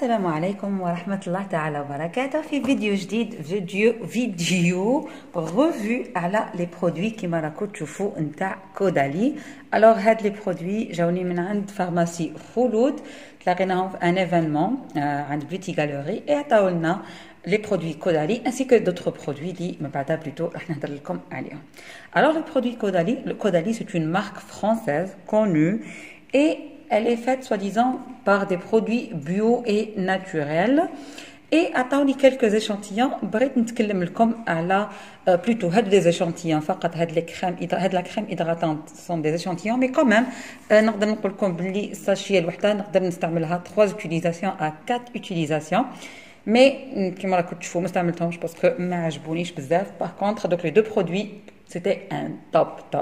السلام عليكم ورحمة الله تعالى وبركاته. في فيديو جديد فيديو ريفيو على لي برودوي كيما راكم تشوفوا نتاع كودالي. الوغ هاد لي برودوي جاوني من عند فارماسي خلود، تلاقيناهم في ان ايفينمون عند بيوتي غالوري اي عطاو لنا لي برودوي كودالي انسي كو دوطخ برودوي اللي من بعدا بلوتو راح نهضر لكم عليهم. الوغ لي برودوي كودالي سي اون مارك فرانسيز كونو et elle est faite soi-disant par des produits bio et naturels. Et attendez quelques échantillons. بغيت نتكلم لكم على plutôt هاد des échantillons فقط. هاد la crème hydratante sont des échantillons, mais quand même نقدر نقول لكم بلي الساشيه الوحده نقدر نستعملها 3 utilisations à 4 utilisations. Mais كيما راكم تشوفوا ما استعملتهمش باسكو ما عجبونيش بزاف. Par contre donc les deux produits c'était un top.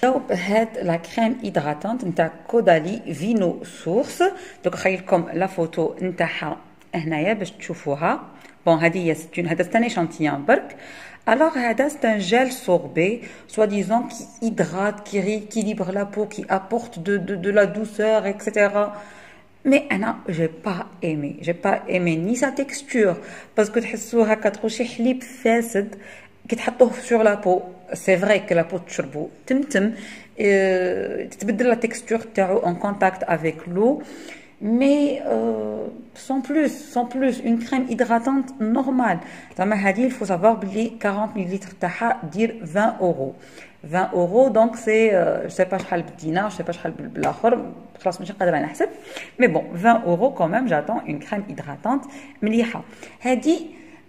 Donc هاد la crème hydratante نتاع كودالي فينو سورس. دوك خليلكم لا فوتو نتاعها هنايا باش تشوفوها. بون هذه هي هذا ستان échantillon برك. Alors هذا c'est un gel sorbet soi-disant qui hydrate, qui rééquilibre la peau, qui apporte de la douceur, etc. Mais أنا j'ai pas aimé ni sa texture parce que تحسوه هكا تخشي حليب فاسد كي تحطوه sur la peau. C'est vrai que la peau تشربو تمتم تتبدل la texture تاعو en contact avec l'eau, mais sans plus une crème hydratante normale. زعما هذه il faut savoir بلي 40 ملل تاعها دير 20 euros. donc c'est je sais pas شحال بالدينار، je sais pas شحال بالاخر، خلاص ماشي قادره نحسب، mais bon 20 euros quand même. j'attends une crème hydratante مليحه. هذه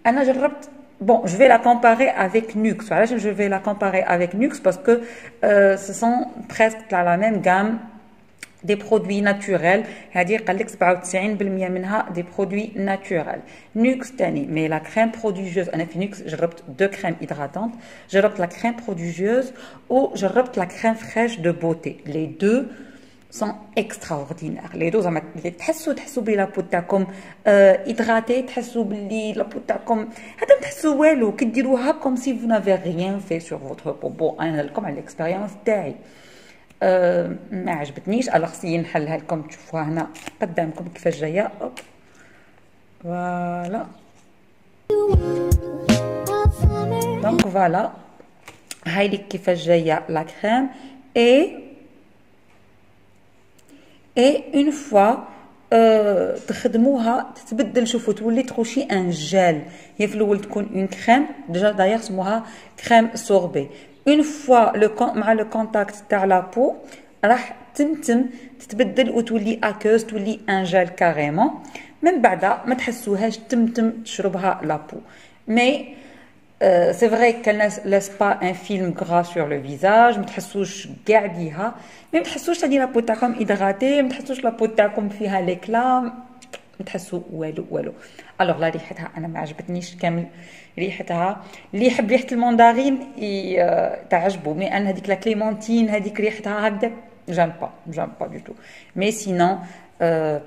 انا جربت. Bon, je vais la comparer avec Nux. Voilà, je vais la comparer avec Nux parce que ce sont presque la même gamme des produits naturels. C'est-à-dire qu'elle est 97% منها des produits naturels. Nux تاني, mais la crème prodigieuse. أنا في Nux جربت 2 crèmes hydratantes. جربت la crème prodigieuse ou جربت la crème fraîche de beauté. Les deux sont extraordinaires. Les deux زعما تحسوا بلي لابو تاعكم هيدراتي، تحسوا بلي لابو تاعكم هذا ما تحسوا والو كي ديروها كوم سي فو نافي ريان في سور فوتر بو. بون انا لكم على الاكسبيريونس تاعي ما عجبتنيش. الوغ سي نحلها لكم تشوفوها هنا قدامكم كيفاش جايه. فوالا دونك فوالا هاي لي كيفاش جايه لا كريم. Et une fois تخدموها تتبدل. شوفوا تولي تخشي ان جيل. هي في الاول تكون اون كريم ديجا داير سموها كريم سوربي. اون فوا مع لو كونتاكت تاع لا بو راح تمتم تتبدل وتولي اكوز، تولي ان جيل كاريمون. من بعد ما تحسوهاش تمتم تشربها لا بو. مي c'est vrai qu'elle ne laisse pas un film gras sur le visage. ما تحسوش كاع بيها، ما تحسوش تاني لابو تاعكم هيدراتي، ما تحسوش لابو تاعكم فيها ليكلا، ما تحسوا والو. الوغ لا ريحتها انا ما عجبتنيش كامل. ريحتها اللي يحب ريحه المندارين تعجبو، مي انا هذيك لا كليمونتين هذيك ريحتها هكذا j'aime pas du tout. Mais sinon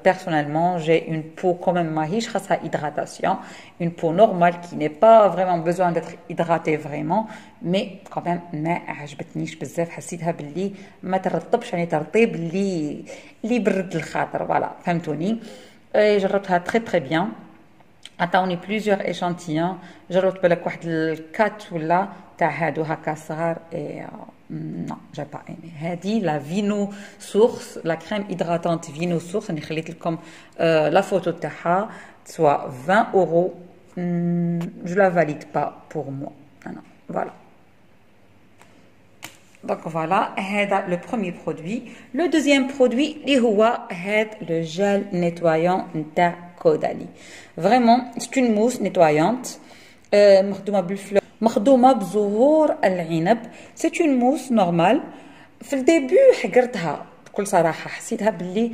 personnellement j'ai une peau quand même ماهيش خاصها hydratation, une peau normale qui n'est pas vraiment besoin d'être hydratée vraiment, mais quand même ما عجبتنيش بزاف. حسيتها باللي ما ترطبش، يعني ترطيب اللي برد الخاطر. فوالا فهمتوني. جربتها تري بيان. عطاوني بليزيور échantillons. جربت بالك واحد الكات ولا تاع هادو هكا صغار. Non, j'ai pas aimé. هذه la Vino Source, la crème hydratante Vino Source. أنا خليت لكم la photo تاعها. soit 20 euros. Je la valide pas pour moi. Non, voilà. Donc voilà, هذا le premier produit. Le deuxième produit اللي هو هذا le gel nettoyant نتاع كودالي. Vraiment, c'est une mousse nettoyante مخدومة بالفلور، مخدومه بزهور العنب. سي اون موس نورمال. في الديبي حقرتها بكل صراحه، حسيتها باللي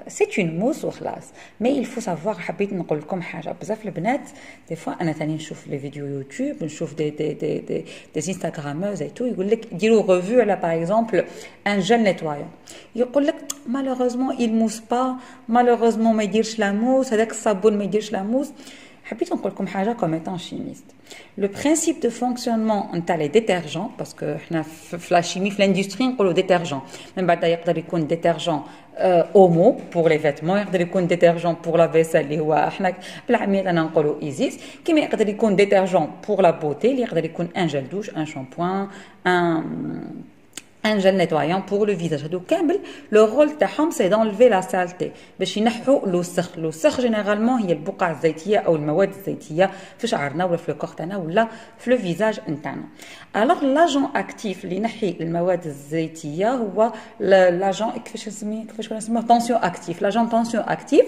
سي اون موس وخلاص. مي الفو سافوار، حبيت نقول لكم حاجه. بزاف البنات دي فوا انا ثاني نشوف لي فيديو يوتيوب، نشوف دي انستغراموز اي تو، يقول لك ديروا ريفيو على باغ اكزومبل ان جيل نيتوايون، يقول لك مالوغوزمون il موس با، مالوغوزمون ما يديرش لا موس، هذاك الصابون ما يديرش لا موس. حبيت نقول لكم حاجه comme étant chimiste. Le principe de fonctionnement نتاع les détergents parce que حنا في la chimie في l'industrie نقولوا détergent. من بعد يقدر يكون détergent اومو pour les vêtements، يقدر يكون détergent pour la vaisselle اللي هو احنا بالعاميه انا نقولوا ايزيس، كيما يقدر يكون détergent pour la beauté اللي يقدر يكون ان جل دوش، ان شامبوان، un gel nettoyant pour le visage. هادو كامل لو رول تاعهم سي دونلفي لا سالتي باش ينحوا لوسخ جينيرالمون هي البقع الزيتيه او المواد الزيتيه في شعرنا ولا في الكور تاعنا ولا في لو فيزاج نتاعنا. الوغ لاجون اكتيف اللي ينحي المواد الزيتيه هو لاجون كيفاش نسميه طونسيون اكتيف. لاجون طونسيون اكتيف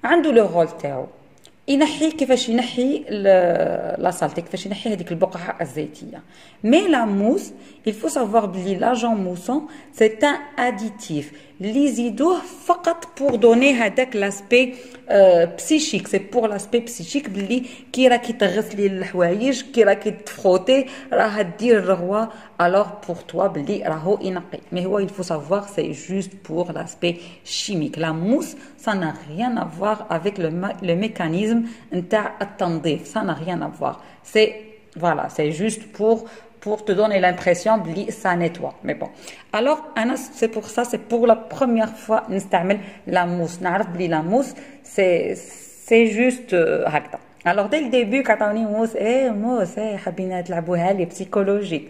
عنده لو رول تاعو ينحي كيفاش ينحي لا سالتي، كيفاش ينحي هذيك البقعه الزيتيه. مي لا موس il faut savoir بلي لاجون موسون سي ان اديتيف اللي يزيدوه فقط بور دوني هذاك لاسبي بسيشيك، سي بور لاسبي بسيشيك بلي كي راكي تغسلي الحوايج كي راكي تفروتي راه دير الرغوه الوغ بور توا بلي راهو ينقي. مي هو il faut savoir c'est juste pour l'aspect chimique. La mousse ça n'a rien à voir avec le mécanisme نتاع التنظيف، ça n'a rien à voir. C'est voilà, c'est juste pour te donner l'impression que ça nettoie. Mais bon. Alors, c'est pour ça, c'est pour la première fois نستعمل la mousse. نعرف بلي la mousse, c'est juste هكذا. Alors, dès le début, quand on dit mousse, mousse, حابين تلعبوها لي psychologique.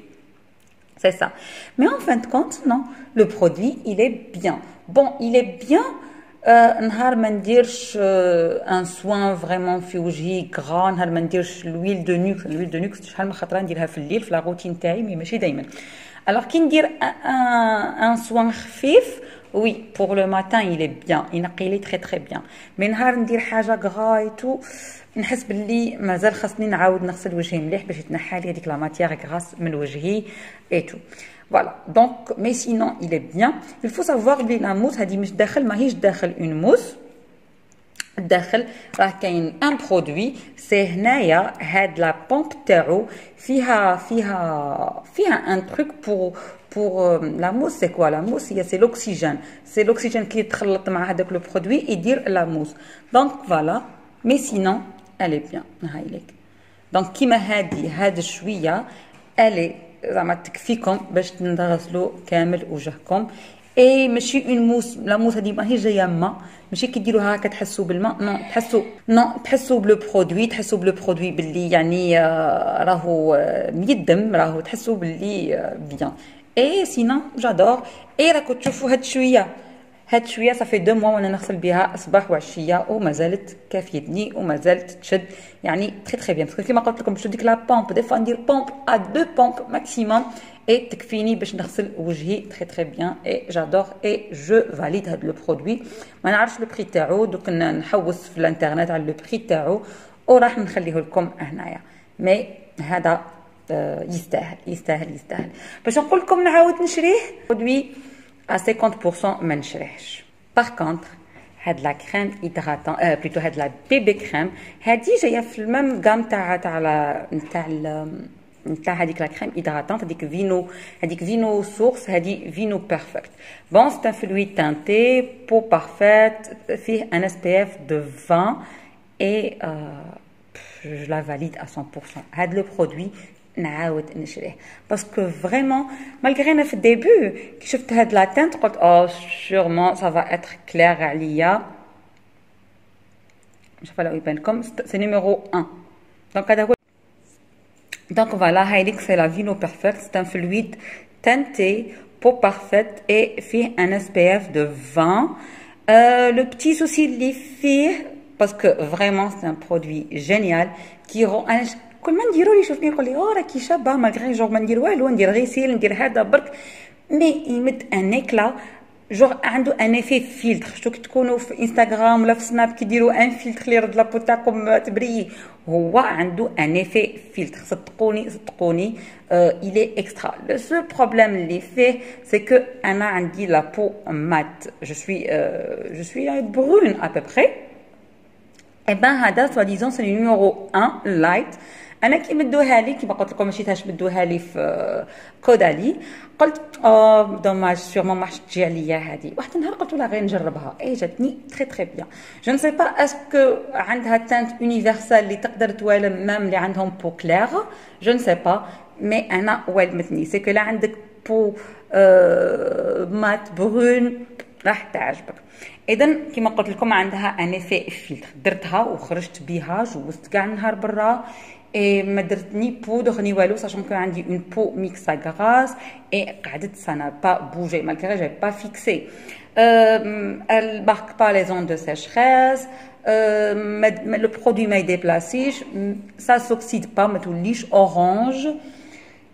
C'est ça. Mais en fin de compte, non, le produit, il est bien. Bon, il est bien. نهار ما نديرش ان سوان فريمون في وجهي غرا، نهار ما نديرش لويل دو نوكس. لويل دو نوكس شحال من خطره نديرها في الليل في لا روتين تاعي مي ماشي دائما. الوغ كي ندير ان سوان خفيف وي بور لو ماتان il est bien ينقي لي تري تري بيان. مي نهار ندير حاجه غرا اي تو نحس باللي مازال خاصني نعاود نغسل وجهي مليح باش يتنحى لي هذيك لا ماتيير غراس من وجهي اي تو. Voilà, donc, mais sinon, il est bien. Il faut savoir que la mousse, هذه مش داخل ماهيش داخل une mousse. داخل راه كاين ان برودوي سي هنايا هاد لا بومب تاعو فيها ان تروك pour la mousse. C'est quoi la mousse? C'est l'oxygène. C'est l'oxygène qui يتخلط مع هذاك لو برودوي يدير la mousse. Donc voilà, mais sinon, elle est bien. هايلك. Donc كيما هاد شويه elle est زعما تكفيكم باش تغسلوا كامل وجهكم. اي ماشي اون موس، لا موس هذه ماهي جايه ما ماشي كي ديروها هكا تحسوا بالماء، تحسوا بلو برودوي، تحسوا بلو برودوي باللي يعني راهو ميدم، راهو تحسوا باللي بيان. اي سينون جادور. اي راكم تشوفوا هاد شويه صافي 2 موا وانا نغسل بها صباح وعشيه ومازالت كافيتني ومازالت تشد يعني تري تري بيان. باسكو كيما قلت لكم باش ديك لا بومب دي فوا ندير بومب ا 2 بومب ماكسيموم اي تكفيني باش نغسل وجهي تري تري بيان. اي جادور اي جو فاليد هاد لو برودوي. ما نعرفش لو بري تاعو دوك نحوس في الانترنت على لو بري تاعو وراح نخليه لكم هنايا. مي هذا يستاهل باش نقول لكم نعاود نشريه برودوي à 50% ما نشريهش. باغ كونطخ هاد لا كريم هيدراتون بلوتو هاد لا بيبي كريم هادي جايه في الميم غام نتاع هذيك لا كريم هيدراتون. هذيك فينو سورس، هادي فينو بيرفكت. بون سي ان فلويد تانتي بو بارفيت فيه ان اس بي اف دو 20 اي je la valide à 100%. هاد لو برودوي نعاود نشريه باسكو فريمون مالغري انا في الديبو كي شفت هاد لا تانت قلت سيغمون سافا اتر كلير عليا. مش عارفه لو يبان لكم سي نيميرو 1. دونك هذا هو. دونك فوالا هايديك سي لا فينو بيرفكت. سي ان فلويد تانتي بو بارفيت اي فيه ان اس بي اف دو 20. لو بتي سوسي اللي فيه باسكو فريمون سي ان برودوي جينيال كي رون كل ما نديرو لي يشوفني يقول لي راكي شابه مالغري جوغ ما ندير والو، ندير غسيل ندير هذا برك مي يمد ان اكلا جوغ عنده ان افي فيلتر. شفتو كي تكونوا في انستغرام ولا في سناب كيديروا ان فيلتر اللي يرد لابو تاعكم تبري، هو عنده ان افي فيلتر. صدقوني الي اكسترا. لو سول بروبليم اللي فيه سي كو انا عندي لا بو مات، جو سوي برون ا بو بري. Et ben هذا سوا ديزون سي numéro 1 لايت. انا كي مدوها لي كيما قلت لكم ما شريتهاش، مدوها لي في كودالي. قلت دوماج سيغمون ما تجي عليا هذه. واحد النهار قلت لا غير نجربها، اي جاتني تري تري بيان. جو نسي با اسكو عندها تانت يونيفرسال اللي تقدر توالم مام اللي عندهم بو كلير، جو نسي با، مي انا والمتني. سي كو لا عندك بو مات برون راح تعجبك. اذا كما قلت لكم عندها ان افي فيلتر، درتها وخرجت بها، جوزت كاع النهار برا، اي ما درت ني بودغ ني والو، ساشون كو عندي اون بو ميكسا غراس، اي قعدت سانا با بوجي مالغري جاي با فيكسي. elle marque pas les ondes de sécheresse, le produit ما يديبلاسيش، ça s'oxyde pas، ما توليش orange،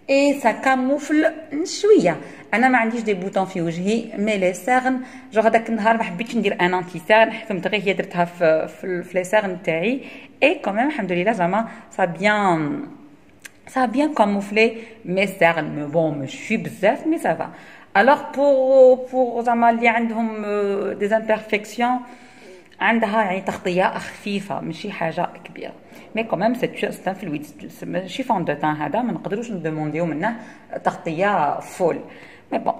et ça camoufle شويه. انا ما عنديش دي بوطون في وجهي، مي لي سيرن جو هذاك النهار ما حبيتش ندير ان انتي سيرن، حكمت غير هي درتها في لي سيرن تاعي، اي كوميم الحمد لله زعما ça a bien camouflé mes cernes. Mais bon ماشي بزاف، مي ça va. alors pour زعما اللي عندهم des imperfections عندها يعني تغطيه خفيفه ماشي حاجه كبيره، مي كوميم سي ان فلويد ماشي فون دو تان، هذا ما نقدروش ندومونديو منه تغطيه فول. مي بون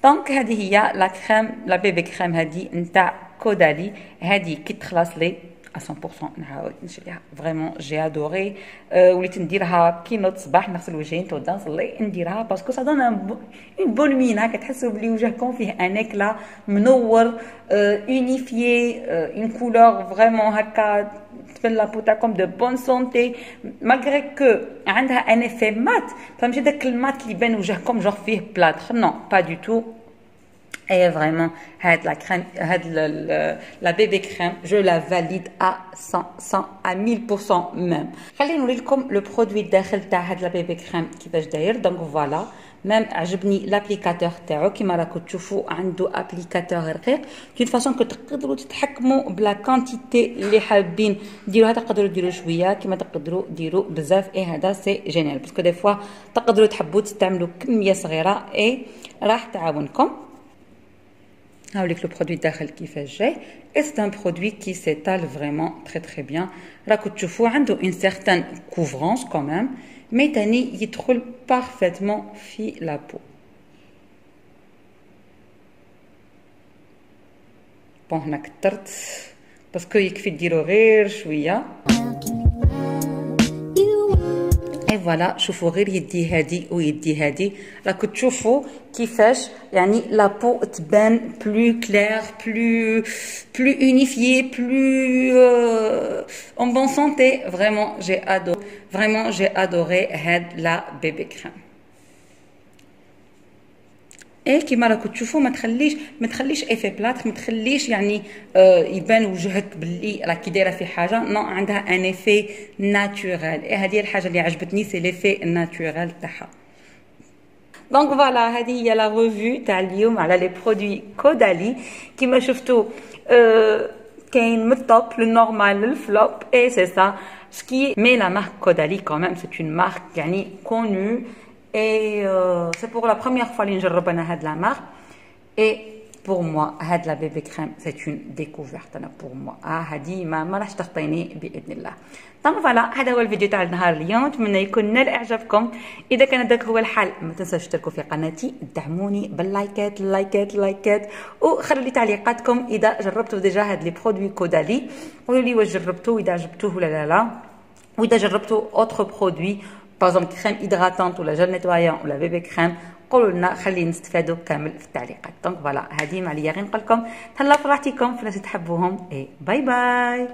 دونك هذه هي لا كريم، لا بيبي كريم هذه نتاع كودالي. هذه كي تخلص لي 100% نعاود نشريها، فريمون جي ادوري. وليت نديرها كي نوض الصباح نغسل وجهي نتوضا نصلي نديرها، باسكو سا دون اون بون مين، كتحسوا بلي وجهكم فيه ان اكلا منور، اونيفيي، اون كولور فريمون هكا تبان لابو تاعكم دو بون سونتي، مالغري كو عندها ان افي مات، فماشي داك المات اللي يبان وجهكم جوغ فيه بلاطر، نو با دو تو. Et vraiment, la crème, la bébé crème, je la valide à 100 à 1000% même. خلينا نوريلكم le produit داخل تاع هاد la bébé crème كيفاش داير. دونك فوالا، ميم عجبني لابليكاتور تاعو كيما راكم تشوفوا، عنده ابليكاتور رقيق دون فاصون كو تقدروا تتحكموا بلا كونتيتي اللي حابين ديروها. تقدروا ديروا شويه كيما تقدروا ديروا بزاف، اي هذا سي جينيال باسكو دي فوا تقدروا تحبوا تستعملوا كميه صغيره، اي راح تعاونكم. هاوليك لو برودوي داخل كيفاش جاي، اي سي ان برودوي كي سيتال فريمون تري تري بيان. راكو تشوفوا عنده اون سيغتان كوفرونس كوميم، مي تاني يدخل بارفيتمون في لا بو. بون هنا كثرت باسكو يكفي ديرو غير شويه. فوالا شوفوا غير يدي هادي ويدي هادي، راكو تشوفوا كيفاش يعني لا بو تبان بلو كلير، بلو اونيفيي، بلو اون بون سونتي. فريمون جي ادوري، فريمون جي ادوري هاد لا بيبي كريم. ايه كيما راكم تشوفوا ما تخليش ايفي بلاطر، ما تخليش يعني يبان وجهك باللي راكي دايره في حاجه، نو عندها ان ايفي ناتورال. ايه هذه الحاجه اللي عجبتني، سي ليفي ناتورال تاعها. دونك فوالا هذه هي لا ريفيو تاع اليوم على لي برودوي كودالي. كيما شفتوا كاين من التوب للنورمال للفلوب، اي سي سا سكي. مي لا مارك كودالي كوميم سي اون مارك يعني كونو. Et c'est pour la première fois que je regarde la marque. Et pour moi, la bébé crème, c'est une découverte pour moi. هذه ما راح تخطيني بإذن الله. Donc voilà، هذا هو الفيديو تاع النهار اليوم. اتمنى يكون نال اعجابكم. اذا كان هذاك هو الحال ما تنساوش تشتركوا في قناتي، دعموني باللايكات لايكات وخلوا لي تعليقاتكم اذا جربتوا ديجا هاد لي برودوي كودالي. قولوا لي واش جربتوا، اذا عجبتوه ولا لا، واذا جربتوا اوتر برودوي par exemple crème hydratante ولا جل نيتوايان ولا بيبي كريم، قولوا لنا خلينا نستفادوا كامل في التعليقات. دونك فوالا هذه معليا غير نقول لكم تهلاو في راحتكم في ناس تحبوهم. اي باي باي.